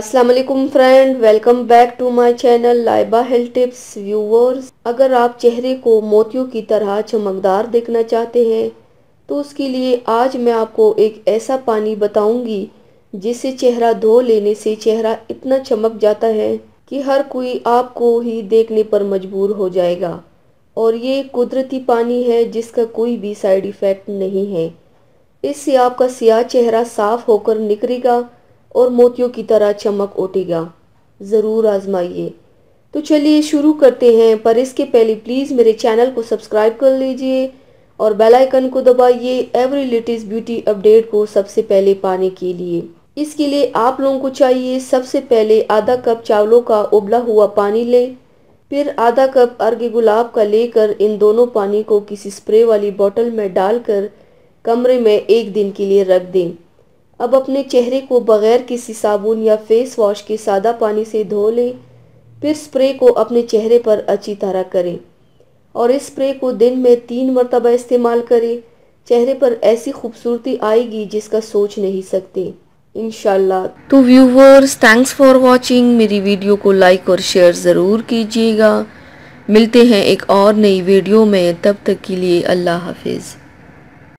अस्सलाम वालेकुम friend, welcome back to my channel Laiba health tips. Viewers, अगर आप चेहरे को मोतियों की तरह चमकदार देखना चाहते हैं तो उसके लिए आज मैं आपको एक ऐसा पानी बताऊंगी जिसे चेहरा धो लेने से चेहरा इतना चमक जाता है कि हर कोई आपको ही देखने पर मजबूर हो जाएगा। और ये कुदरती पानी है जिसका कोई भी साइड इफ़ेक्ट नहीं है। इससे आपका सियाह चेहरा साफ होकर निखरेगा और मोतियों की तरह चमक उठेगा। ज़रूर आजमाइए। तो चलिए शुरू करते हैं, पर इसके पहले प्लीज़ मेरे चैनल को सब्सक्राइब कर लीजिए और बेल आइकन को दबाइए एवरी लेटेस्ट ब्यूटी अपडेट को सबसे पहले पाने के लिए। इसके लिए आप लोगों को चाहिए सबसे पहले आधा कप चावलों का उबला हुआ पानी लें, फिर आधा कप अर्ग गुलाब का लेकर इन दोनों पानी को किसी स्प्रे वाली बोतल में डालकर कमरे में एक दिन के लिए रख दें। अब अपने चेहरे को बगैर किसी साबुन या फेस वॉश के सादा पानी से धो लें, फिर स्प्रे को अपने चेहरे पर अच्छी तरह करें और इस स्प्रे को दिन में 3 मरतबा इस्तेमाल करें। चेहरे पर ऐसी खूबसूरती आएगी जिसका सोच नहीं सकते इंशाल्लाह। तो व्यूवर्स, थैंक्स फॉर वॉचिंग। मेरी वीडियो को लाइक और शेयर ज़रूर कीजिएगा। मिलते हैं एक और नई वीडियो में, तब तक के लिए अल्लाह हाफिज़।